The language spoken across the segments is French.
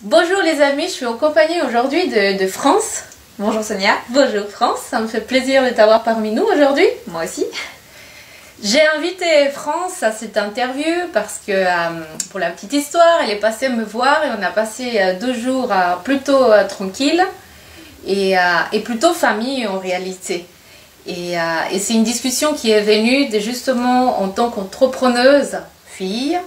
Bonjour les amis, je suis en compagnie aujourd'hui de France. Bonjour Sonia. Bonjour France, ça me fait plaisir de t'avoir parmi nous aujourd'hui. Moi aussi. J'ai invité France à cette interview parce que, pour la petite histoire, elle est passée me voir et on a passé 2 jours plutôt tranquilles et plutôt famille en réalité. Et c'est une discussion qui est venue justement en tant qu'entrepreneuse, fille,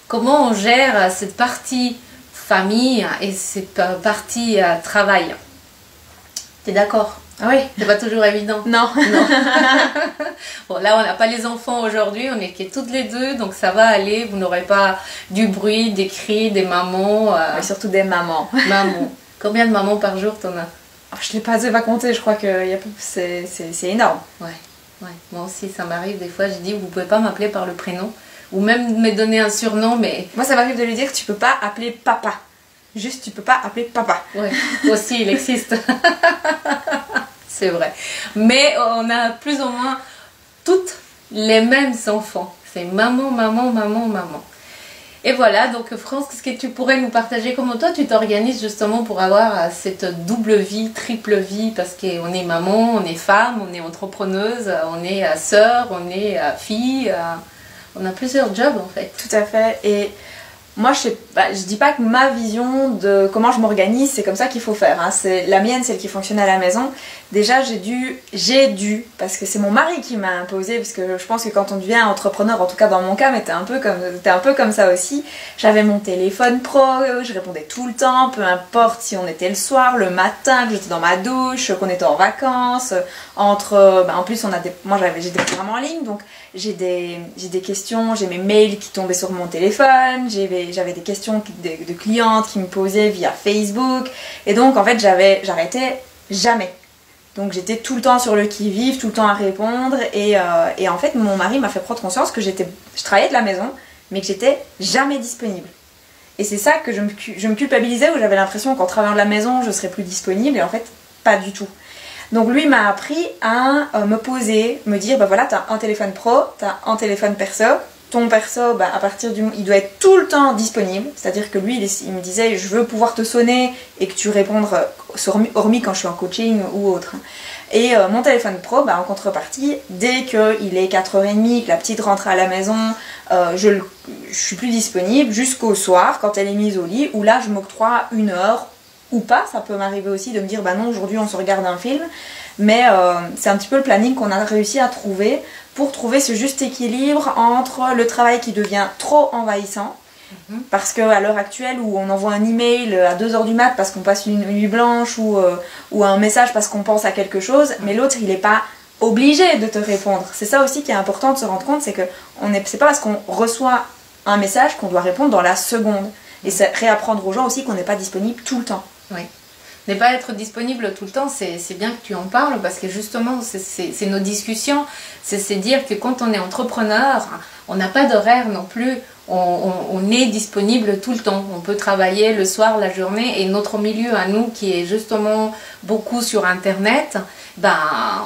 comment on gère cette partie famille et cette partie travail. T'es d'accord? Oui. C'est pas toujours évident. Non. Non. Bon, là, on n'a pas les enfants aujourd'hui, on est que toutes les deux, donc ça va aller. Vous n'aurez pas du bruit, des cris, des mamans. Mais surtout des mamans. Mamans. Combien de mamans par jour t'en as? Je ne l'ai pas compté, je crois que c'est énorme. Ouais. Moi aussi, ça m'arrive des fois, je dis, vous pouvez pas m'appeler par le prénom. Ou même me donner un surnom, mais... Moi, ça m'arrive de lui dire que tu peux pas appeler papa. Juste, tu peux pas appeler papa. Oui, aussi, il existe. C'est vrai. Mais on a plus ou moins toutes les mêmes enfants. C'est maman, maman, maman, maman. Et voilà, donc France, qu'est-ce que tu pourrais nous partager? Comment toi, tu t'organises justement pour avoir cette double vie, triple vie? Parce qu'on est maman, on est femme, on est entrepreneuse, on est sœur, on est fille... On a plusieurs jobs en fait. Tout à fait. Et moi, je dis pas que ma vision de comment je m'organise, c'est comme ça qu'il faut faire. Hein. C'est la mienne, celle qui fonctionne à la maison. Déjà, j'ai dû, parce que c'est mon mari qui m'a imposé, parce que je pense que quand on devient entrepreneur, en tout cas dans mon cas, mais t'es un peu comme ça aussi. J'avais mon téléphone pro, je répondais tout le temps, peu importe si on était le soir, le matin, que j'étais dans ma douche, qu'on était en vacances. En plus, j'ai des programmes en ligne, donc j'ai des questions, j'ai mes mails qui tombaient sur mon téléphone, j'avais des questions de clientes qui me posaient via Facebook, et donc en fait j'arrêtais jamais. Donc j'étais tout le temps sur le qui-vive, tout le temps à répondre, et en fait mon mari m'a fait prendre conscience que je travaillais de la maison, mais que j'étais jamais disponible. Et c'est ça que je me culpabilisais, où j'avais l'impression qu'en travaillant de la maison je serais plus disponible, et en fait pas du tout. Donc lui m'a appris à me poser, me dire, bah voilà, t'as un téléphone pro, t'as un téléphone perso. Ton perso, à partir il doit être tout le temps disponible. C'est-à-dire que lui, il me disait, je veux pouvoir te sonner et que tu répondes, hormis quand je suis en coaching ou autre. Et mon téléphone pro, en contrepartie, dès qu'il est 4h30, que la petite rentre à la maison, je suis plus disponible jusqu'au soir, quand elle est mise au lit, où là, je m'octroie 1 heure ou pas. Ça peut m'arriver aussi de me dire, non, aujourd'hui, on se regarde un film. Mais c'est un petit peu le planning qu'on a réussi à trouver pour trouver ce juste équilibre entre le travail qui devient trop envahissant, parce qu'à l'heure actuelle où on envoie un email à 2h du mat parce qu'on passe une nuit blanche, ou un message parce qu'on pense à quelque chose, mais l'autre il n'est pas obligé de te répondre. C'est ça aussi qui est important de se rendre compte, c'est que c'est pas parce qu'on reçoit un message qu'on doit répondre dans la seconde. Et c'est réapprendre aux gens aussi qu'on n'est pas disponible tout le temps. Oui. Ne pas être disponible tout le temps, c'est bien que tu en parles, parce que justement, c'est nos discussions, c'est dire que quand on est entrepreneur, on n'a pas d'horaire non plus, on est disponible tout le temps. On peut travailler le soir, la journée, et notre milieu à nous, qui est justement beaucoup sur Internet,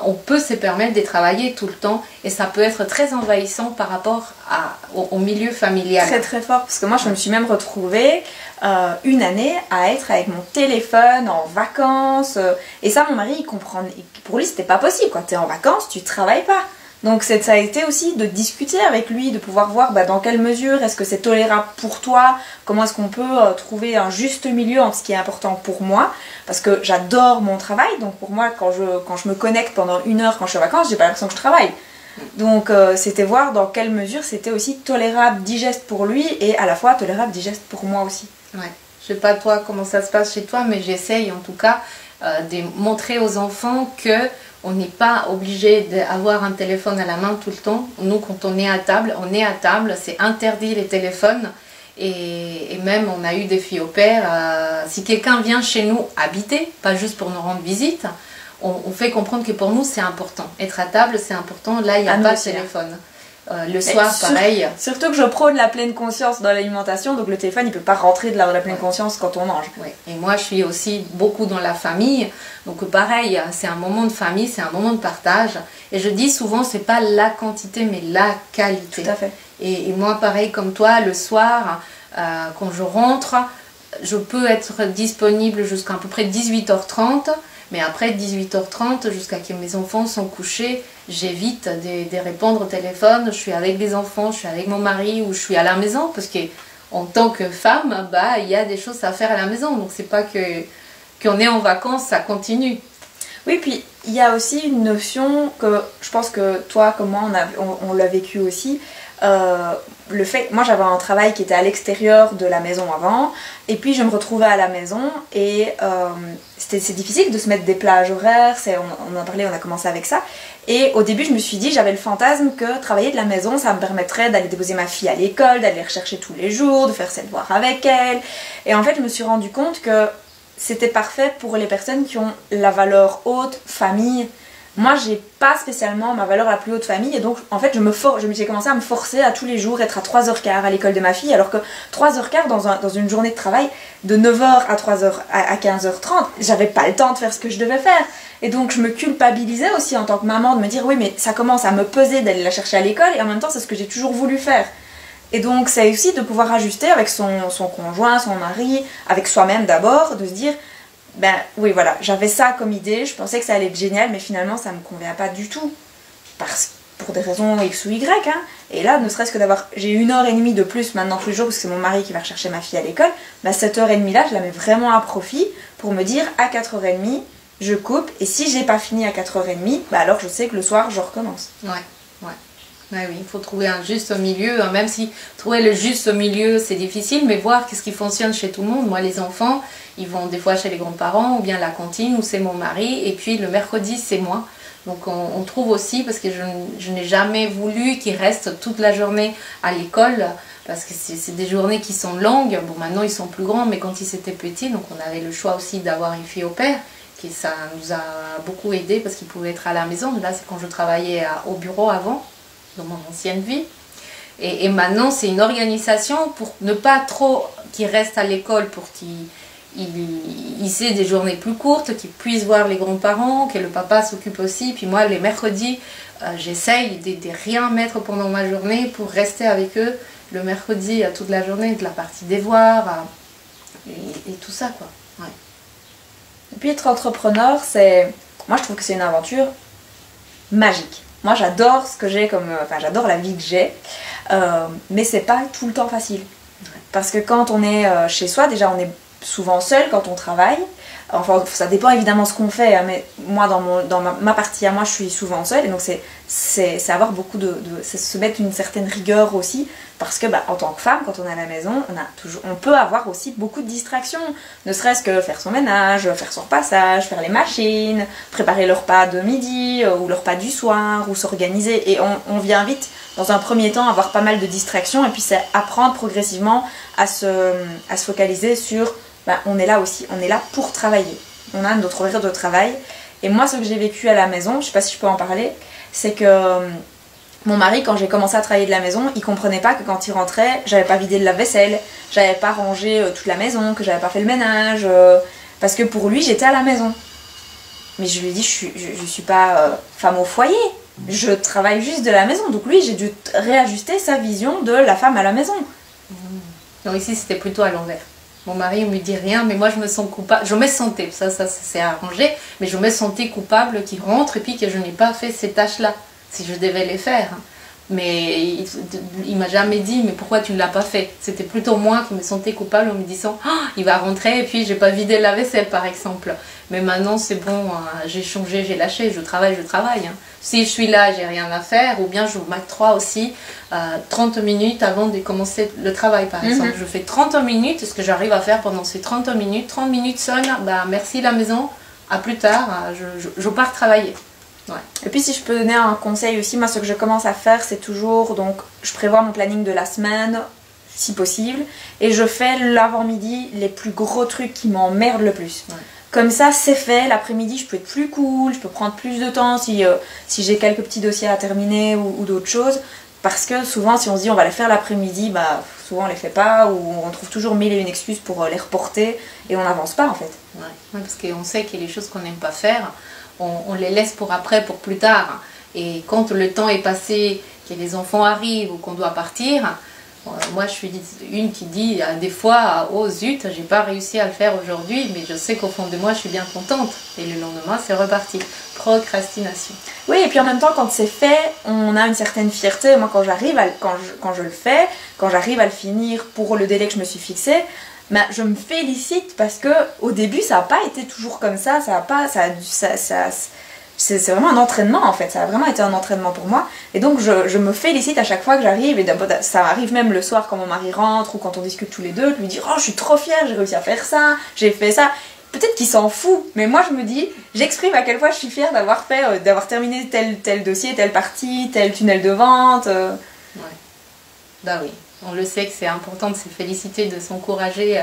on peut se permettre de travailler tout le temps, et ça peut être très envahissant par rapport au milieu familial. Très très fort, parce que moi je me suis même retrouvée une année à être avec mon téléphone en vacances, et ça mon mari il comprend, pour lui c'était pas possible, quand t'es en vacances tu travailles pas. Donc ça a été aussi de discuter avec lui, de pouvoir voir dans quelle mesure est-ce que c'est tolérable pour toi, comment est-ce qu'on peut trouver un juste milieu entre ce qui est important pour moi, parce que j'adore mon travail, donc pour moi quand je me connecte pendant 1 heure quand je suis en vacances, j'ai pas l'impression que je travaille. Donc c'était voir dans quelle mesure c'était aussi tolérable, digeste pour lui, et à la fois tolérable, digeste pour moi aussi. Ouais. Je sais pas toi comment ça se passe chez toi, mais j'essaye en tout cas de montrer aux enfants que on n'est pas obligé d'avoir un téléphone à la main tout le temps. Nous, quand on est à table, c'est interdit les téléphones. Et même, on a eu des filles au père. Si quelqu'un vient chez nous habiter, pas juste pour nous rendre visite, on fait comprendre que pour nous, c'est important. Être à table, c'est important. Là, il n'y a pas de téléphone. Le soir, pareil. Surtout que je prône la pleine conscience dans l'alimentation, donc le téléphone, il ne peut pas rentrer de la pleine conscience quand on mange. Ouais. Et moi, je suis aussi beaucoup dans la famille, donc pareil, c'est un moment de famille, c'est un moment de partage. Et je dis souvent, c'est pas la quantité, mais la qualité. Tout à fait. Et moi, pareil comme toi, le soir, quand je rentre, je peux être disponible jusqu'à peu près 18h30. Mais après 18h30, jusqu'à ce que mes enfants sont couchés, j'évite de répondre au téléphone. Je suis avec les enfants, je suis avec mon mari ou je suis à la maison. Parce qu'en tant que femme, il y a des choses à faire à la maison. Donc c'est pas qu'on est en vacances, ça continue. Oui, puis il y a aussi une notion que je pense que toi comme moi on l'a vécu aussi. Le fait, moi j'avais un travail qui était à l'extérieur de la maison avant, et puis je me retrouvais à la maison et c'est difficile de se mettre des plages horaires, on en parlait, on a commencé avec ça, et au début je me suis dit, j'avais le fantasme que travailler de la maison ça me permettrait d'aller déposer ma fille à l'école, d'aller la rechercher tous les jours, de faire ses devoirs avec elle, et en fait je me suis rendu compte que c'était parfait pour les personnes qui ont la valeur haute, famille. Moi, j'ai pas spécialement ma valeur la plus haute famille, et donc en fait, j'ai commencé à me forcer à tous les jours être à 3h15 à l'école de ma fille, alors que 3h15 dans une journée de travail de 9h à 3h à 15h30, j'avais pas le temps de faire ce que je devais faire. Et donc, je me culpabilisais aussi en tant que maman de me dire oui, mais ça commence à me peser d'aller la chercher à l'école, et en même temps, c'est ce que j'ai toujours voulu faire. Et donc, c'est aussi de pouvoir ajuster avec son conjoint, son mari, avec soi-même d'abord, de se dire ben oui, voilà, j'avais ça comme idée, je pensais que ça allait être génial, mais finalement ça me convient pas du tout. Pour des raisons X ou Y, hein. Et là, ne serait-ce que j'ai 1h30 de plus maintenant tous les jours, parce que c'est mon mari qui va rechercher ma fille à l'école, ben cette heure et demie là, je la mets vraiment à profit pour me dire à 4h30, je coupe, et si j'ai pas fini à 4h30, ben alors je sais que le soir, je recommence. Ouais. Ouais, oui, il faut trouver un juste milieu, même si trouver le juste milieu c'est difficile, mais voir qu'est-ce qui fonctionne chez tout le monde. Moi, les enfants, ils vont des fois chez les grands-parents ou bien à la cantine où c'est mon mari, et puis le mercredi c'est moi. Donc on trouve aussi, parce que je n'ai jamais voulu qu'ils restent toute la journée à l'école, parce que c'est des journées qui sont longues. Bon, maintenant ils sont plus grands, mais quand ils étaient petits, donc on avait le choix aussi d'avoir une fille au père, qui ça nous a beaucoup aidé parce qu'ils pouvaient être à la maison. Là, c'est quand je travaillais au bureau avant, dans mon ancienne vie. Et maintenant, c'est une organisation pour ne pas trop qu'ils restent à l'école, pour qu'ils aient des journées plus courtes, qu'ils puissent voir les grands-parents, que le papa s'occupe aussi. Puis moi, les mercredis, j'essaye de rien mettre pendant ma journée pour rester avec eux le mercredi toute la journée, de la partie devoirs et tout ça, quoi. Ouais. Et puis être entrepreneur, moi je trouve que c'est une aventure magique. Moi j'adore ce que j'ai j'adore la vie que j'ai, mais c'est pas tout le temps facile. Parce que quand on est chez soi, déjà on est souvent seul quand on travaille. Enfin, ça dépend évidemment ce qu'on fait, hein, mais moi dans ma partie à moi, je suis souvent seule, et donc c'est avoir beaucoup c'est se mettre une certaine rigueur aussi, parce que en tant que femme, quand on est à la maison, on peut avoir aussi beaucoup de distractions, ne serait-ce que faire son ménage, faire son repassage, faire les machines, préparer le repas de midi ou le repas du soir, ou s'organiser, et on vient vite dans un premier temps avoir pas mal de distractions, et puis c'est apprendre progressivement à se focaliser sur on est là aussi, on est là pour travailler. On a notre horaire de travail. Et moi, ce que j'ai vécu à la maison, je sais pas si je peux en parler, c'est que mon mari, quand j'ai commencé à travailler de la maison, il comprenait pas que quand il rentrait, j'avais pas vidé le lave-vaisselle, j'avais pas rangé toute la maison, que j'avais pas fait le ménage, parce que pour lui, j'étais à la maison. Mais je lui ai dit, je suis pas femme au foyer, je travaille juste de la maison. Donc lui, j'ai dû réajuster sa vision de la femme à la maison. Donc ici, c'était plutôt à l'envers. Mon mari ne me dit rien, mais moi je me sens coupable. Je me sentais, ça c'est arrangé, mais je me sentais coupable qu'il rentre et puis que je n'ai pas fait ces tâches-là, si je devais les faire. Mais il m'a jamais dit, mais pourquoi tu ne l'as pas fait? C'était plutôt moi qui me sentais coupable en me disant, oh, il va rentrer et puis j'ai pas vidé la vaisselle par exemple. Mais maintenant c'est bon, j'ai changé, j'ai lâché, je travaille. Si je suis là, j'ai rien à faire, ou bien je m'octroie aussi 30 minutes avant de commencer le travail par exemple. Je fais 30 minutes, ce que j'arrive à faire pendant ces 30 minutes sonnent, merci la maison, à plus tard, je pars travailler. Ouais. Et puis si je peux donner un conseil aussi, moi ce que je commence à faire c'est toujours, donc je prévois mon planning de la semaine si possible, et je fais l'avant-midi les plus gros trucs qui m'emmerdent le plus. Ouais. Comme ça c'est fait, l'après-midi je peux être plus cool, je peux prendre plus de temps si j'ai quelques petits dossiers à terminer ou d'autres choses, parce que souvent si on se dit on va les faire l'après-midi, souvent on les fait pas, ou on trouve toujours mille et une excuses pour les reporter, et on n'avance pas en fait. Ouais, parce qu'on sait qu'il y a des choses qu'on n'aime pas faire, on les laisse pour après, pour plus tard. Et quand le temps est passé, que les enfants arrivent ou qu'on doit partir, Moi, je suis une qui dit des fois, oh zut, j'ai pas réussi à le faire aujourd'hui, mais je sais qu'au fond de moi, je suis bien contente. Et le lendemain, c'est reparti. Procrastination. Oui, et puis en même temps, quand c'est fait, on a une certaine fierté. Moi, quand je le fais, quand j'arrive à le finir pour le délai que je me suis fixé, ben, je me félicite parce que au début, ça n'a pas été toujours comme ça. C'est vraiment un entraînement en fait, ça a vraiment été un entraînement pour moi. Et donc je me félicite à chaque fois que j'arrive, et ça m'arrive même le soir quand mon mari rentre ou quand on discute tous les deux, de lui dire oh je suis trop fière, j'ai réussi à faire ça, j'ai fait ça. Peut-être qu'il s'en fout, mais moi je me dis, j'exprime à quel point je suis fière d'avoir terminé tel dossier, telle partie, tel tunnel de vente. Ouais. Bah oui, on le sait que c'est important de se féliciter, de s'encourager.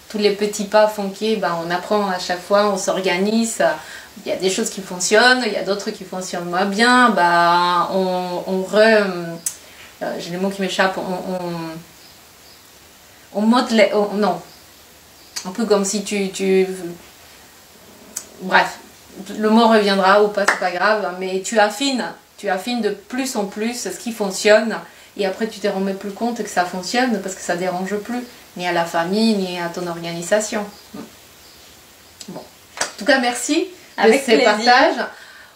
Tous les petits pas funky, bah, on apprend à chaque fois, on s'organise. Il y a des choses qui fonctionnent, il y a d'autres qui fonctionnent moins bien. Bah, j'ai les mots qui m'échappent. On modèle. Non. Un peu comme si bref, le mot reviendra ou pas, c'est pas grave, mais tu affines de plus en plus ce qui fonctionne, et après tu te remets plus compte que ça fonctionne parce que ça dérange plus, ni à la famille, ni à ton organisation. Bon. En tout cas, merci de ces partages.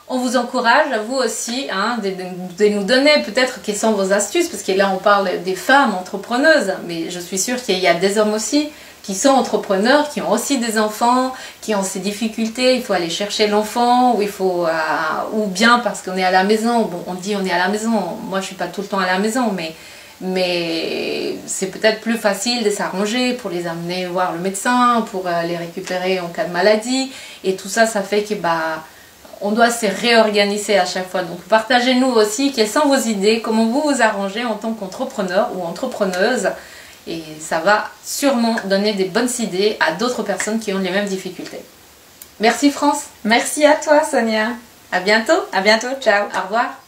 On vous encourage, à vous aussi, hein, de nous donner peut-être quelles sont vos astuces, parce que là on parle des femmes entrepreneuses, mais je suis sûre qu'il y a des hommes aussi qui sont entrepreneurs, qui ont aussi des enfants, qui ont ces difficultés, il faut aller chercher l'enfant, ou bien parce qu'on est à la maison. Bon, on dit on est à la maison, moi je suis pas tout le temps à la maison, mais c'est peut-être plus facile de s'arranger pour les amener voir le médecin, pour les récupérer en cas de maladie, et tout ça, ça fait que on doit se réorganiser à chaque fois. Donc partagez-nous aussi quelles sont vos idées, comment vous vous arrangez en tant qu'entrepreneur ou entrepreneuse. Et ça va sûrement donner des bonnes idées à d'autres personnes qui ont les mêmes difficultés. Merci France. Merci à toi Sonia. À bientôt. À bientôt, ciao. Au revoir.